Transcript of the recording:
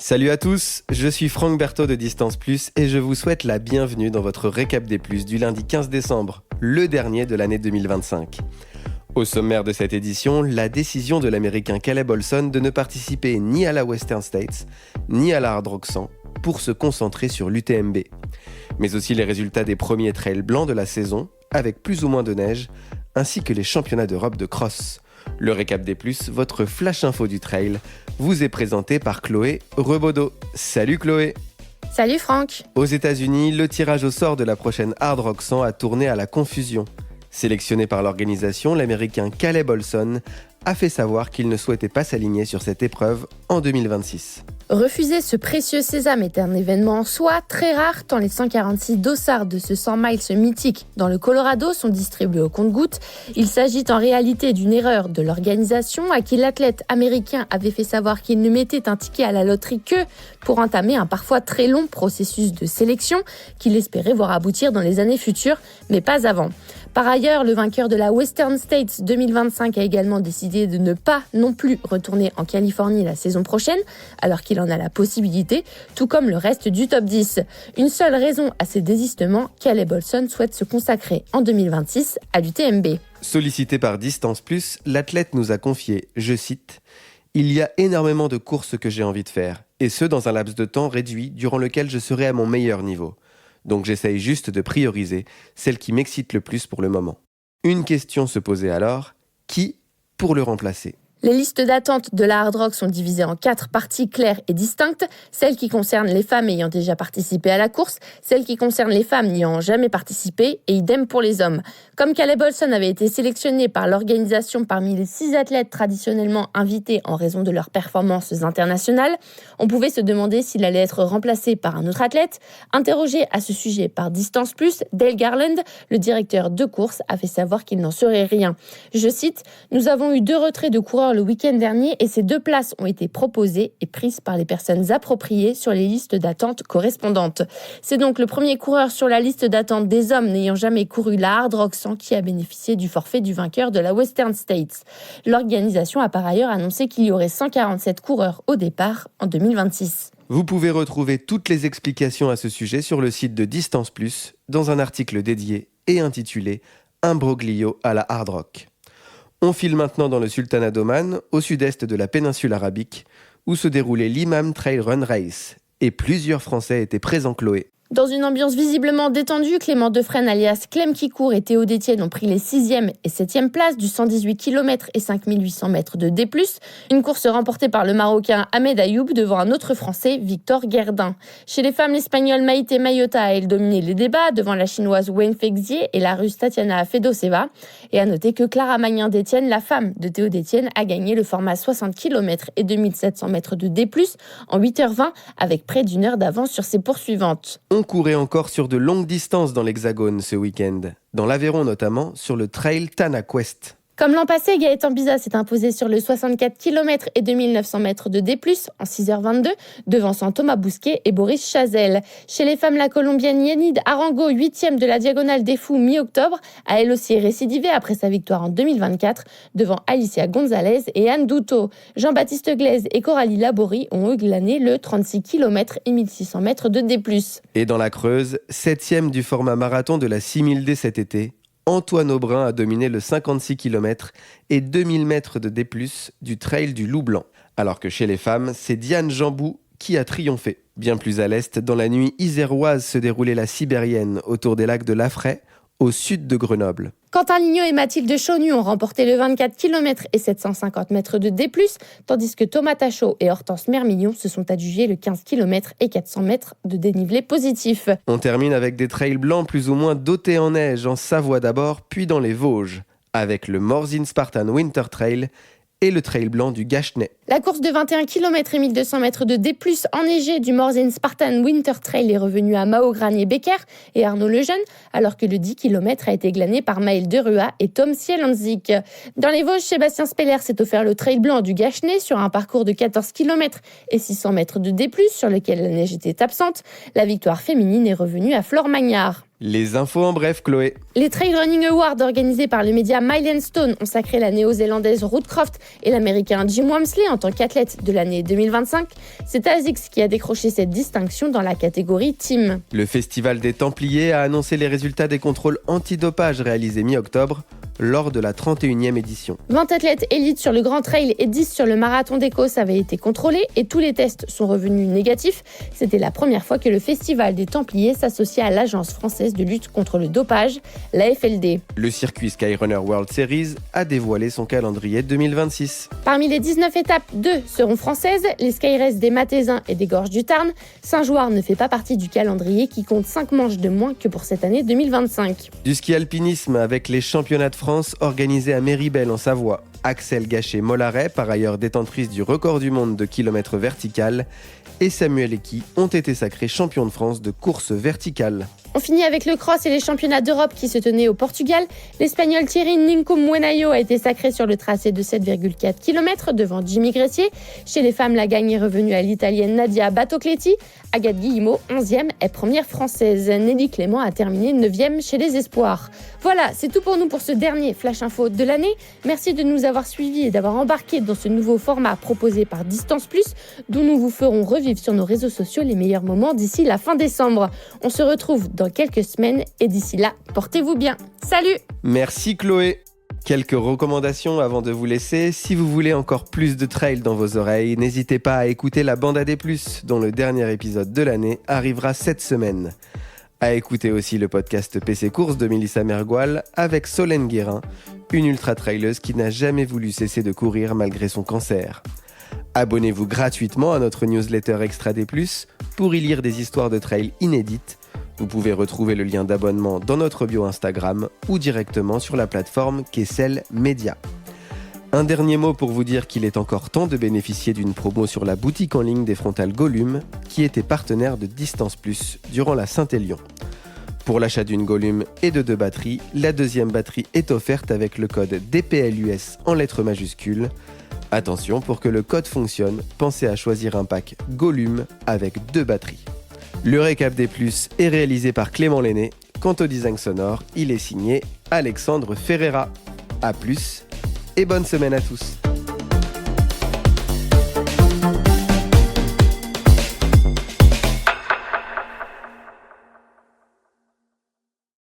Salut à tous, je suis Franck Berthaud de Distance Plus et je vous souhaite la bienvenue dans votre récap des plus du lundi 15 décembre, le dernier de l'année 2025. Au sommaire de cette édition, la décision de l'Américain Caleb Olson de ne participer ni à la Western States, ni à la Hard Rock 100 pour se concentrer sur l'UTMB. Mais aussi les résultats des premiers trails blancs de la saison, avec plus ou moins de neige, ainsi que les championnats d'Europe de cross. Le récap des plus, votre flash info du trail, vous est présenté par Chloé Rebaudot. Salut Chloé! Salut Franck! Aux États-Unis, le tirage au sort de la prochaine Hard Rock 100 a tourné à la confusion. Sélectionné par l'organisation, l'Américain Caleb Olson a fait savoir qu'il ne souhaitait pas s'aligner sur cette épreuve en 2026. Refuser ce précieux sésame est un événement en soi très rare tant les 146 dossards de ce 100 miles mythique dans le Colorado sont distribués au compte-gouttes. Il s'agit en réalité d'une erreur de l'organisation à qui l'athlète américain avait fait savoir qu'il ne mettait un ticket à la loterie que pour entamer un parfois très long processus de sélection qu'il espérait voir aboutir dans les années futures, mais pas avant. Par ailleurs, le vainqueur de la Western States 2025 a également décidé de ne pas non plus retourner en Californie la saison prochaine, alors qu'il en a la possibilité, tout comme le reste du top 10. Une seule raison à ces désistements, Caleb Olson souhaite se consacrer en 2026 à l'UTMB. Sollicité par Distance Plus, l'athlète nous a confié, je cite, « Il y a énormément de courses que j'ai envie de faire, et ce dans un laps de temps réduit durant lequel je serai à mon meilleur niveau. Donc j'essaye juste de prioriser celle qui m'excite le plus pour le moment. » Une question se posait alors, qui pour le remplacer ? Les listes d'attente de la Hard Rock sont divisées en 4 parties claires et distinctes. Celles qui concernent les femmes ayant déjà participé à la course, celles qui concernent les femmes n'ayant jamais participé, et idem pour les hommes. Comme Caleb Olson avait été sélectionné par l'organisation parmi les 6 athlètes traditionnellement invités en raison de leurs performances internationales, on pouvait se demander s'il allait être remplacé par un autre athlète. Interrogé à ce sujet par Distance Plus, Dale Garland, le directeur de course, a fait savoir qu'il n'en saurait rien. Je cite, « Nous avons eu 2 retraits de coureurs le week-end dernier et ces 2 places ont été proposées et prises par les personnes appropriées sur les listes d'attente correspondantes. C'est donc le premier coureur sur la liste d'attente des hommes n'ayant jamais couru la Hard Rock 100 qui a bénéficié du forfait du vainqueur de la Western States. L'organisation a par ailleurs annoncé qu'il y aurait 147 coureurs au départ en 2026. Vous pouvez retrouver toutes les explications à ce sujet sur le site de Distance Plus dans un article dédié et intitulé « Imbroglio à la Hard Rock ». On file maintenant dans le Sultanat d'Oman, au sud-est de la péninsule arabique, où se déroulait l'Imam Trail Run Race. Et plusieurs Français étaient présents, Chloé. Dans une ambiance visiblement détendue, Clément Defresne alias Clem qui court et Théo Détienne ont pris les 6e et 7e places du 118 km et 5800 mètres de D+, une course remportée par le Marocain Ahmed Ayoub devant un autre Français, Victor Guerdin. Chez les femmes, l'Espagnole Maïté Maillota a elle dominé les débats devant la Chinoise Wen Feixier et la Russe Tatiana Fedoseva. Et à noter que Clara Magnin-Détienne, la femme de Théo Détienne, a gagné le format 60 km et 2700 mètres de D+, en 8h20 avec près d'1 heure d'avance sur ses poursuivantes. On courait encore sur de longues distances dans l'Hexagone ce week-end, dans l'Aveyron notamment, sur le trail Tana Quest. Comme l'an passé, Gaëtan Biza s'est imposé sur le 64 km et 2900 mètres de D+, en 6h22, devançant Thomas Bousquet et Boris Chazel. Chez les femmes, la Colombienne Yenid Arango, 8e de la Diagonale des Fous mi-octobre, a elle aussi récidivé après sa victoire en 2024, devant Alicia Gonzalez et Anne Douto. Jean-Baptiste Glaise et Coralie Laborie ont eux glané le 36 km et 1600 mètres de D+. Et dans la Creuse, 7e du format marathon de la 6000D cet été, Antoine Aubrin a dominé le 56 km et 2000 mètres de D+, du trail du Loup Blanc. Alors que chez les femmes, c'est Diane Jambou qui a triomphé. Bien plus à l'est, dans la nuit iséroise se déroulait la Sibérienne autour des lacs de Lafray, au sud de Grenoble. Quentin Lignot et Mathilde Chaunu ont remporté le 24 km et 750 mètres de D+, tandis que Thomas Tachot et Hortense Mermillon se sont adjugés le 15 km et 400 mètres de dénivelé positif. On termine avec des trails blancs plus ou moins dotés en neige, en Savoie d'abord, puis dans les Vosges, avec le Morzine Spartan Winter Trail et le trail blanc du Gachenay. La course de 21 km et 1200 mètres de D+, enneigée du Morzine Spartan Winter Trail est revenue à Mao Granier-Becker et Arnaud Lejeune, alors que le 10 km a été glané par Maël Derua et Tom Sielanzik. Dans les Vosges, Sébastien Speller s'est offert le trail blanc du Gachenay sur un parcours de 14 km et 600 mètres de D+, sur lequel la neige était absente. La victoire féminine est revenue à Flore Magnard. Les infos en bref, Chloé. Les Trail Running Awards organisés par le média Mile & Stone ont sacré la néo-zélandaise Ruth Croft et l'américain Jim Walmsley en tant qu'athlète de l'année 2025, c'est ASICS qui a décroché cette distinction dans la catégorie Team. Le Festival des Templiers a annoncé les résultats des contrôles antidopage réalisés mi-octobre lors de la 31e édition. 20 athlètes élites sur le Grand Trail et 10 sur le Marathon d'Écosse avaient été contrôlés et tous les tests sont revenus négatifs. C'était la première fois que le Festival des Templiers s'associait à l'Agence française de lutte contre le dopage, la FLD. Le circuit Skyrunner World Series a dévoilé son calendrier 2026. Parmi les 19 étapes, 2 seront françaises, les Skyrace des Mathésins et des Gorges du Tarn. Saint-Jouard ne fait pas partie du calendrier qui compte 5 manches de moins que pour cette année 2025. Du ski alpinisme avec les championnats de France organisés à Méribel en Savoie. Axel Gachet-Mollaret, par ailleurs détentrice du record du monde de kilomètres vertical, et Samuel Eki ont été sacrés champions de France de course verticale. On finit avec le cross et les championnats d'Europe qui se tenaient au Portugal. L'Espagnol Thierry Ninkum-Muenayo a été sacré sur le tracé de 7,4 km devant Jimmy Gressier. Chez les femmes, la gagne est revenue à l'Italienne Nadia Battocletti. Agathe Guillemot, 11e, est première française. Nelly Clément a terminé 9e chez les espoirs. Voilà, c'est tout pour nous pour ce dernier Flash Info de l'année. Merci de nous avoir suivis et d'avoir embarqué dans ce nouveau format proposé par Distance Plus, dont nous vous ferons revivre sur nos réseaux sociaux les meilleurs moments d'ici la fin décembre. On se retrouve dans quelques semaines et d'ici là, portez-vous bien. Salut! Merci Chloé. Quelques recommandations avant de vous laisser. Si vous voulez encore plus de trail dans vos oreilles, n'hésitez pas à écouter la Bande AD+, dont le dernier épisode de l'année arrivera cette semaine. À écouter aussi le podcast PC Course de Mélissa Mergoal avec Solène Guérin, une ultra-traileuse qui n'a jamais voulu cesser de courir malgré son cancer. Abonnez-vous gratuitement à notre newsletter Extra D+, pour y lire des histoires de trail inédites. Vous pouvez retrouver le lien d'abonnement dans notre bio Instagram ou directement sur la plateforme Kessel Media. Un dernier mot pour vous dire qu'il est encore temps de bénéficier d'une promo sur la boutique en ligne des frontales Gollum, qui était partenaire de Distance Plus durant la Saint-Élion. Pour l'achat d'une Gollum et de 2 batteries, la deuxième batterie est offerte avec le code DPLUS en lettres majuscules. Attention, pour que le code fonctionne, pensez à choisir un pack Gollum avec 2 batteries. Le récap des plus est réalisé par Clément Lenné. Quant au design sonore, il est signé Alexandre Ferreira. A plus et bonne semaine à tous.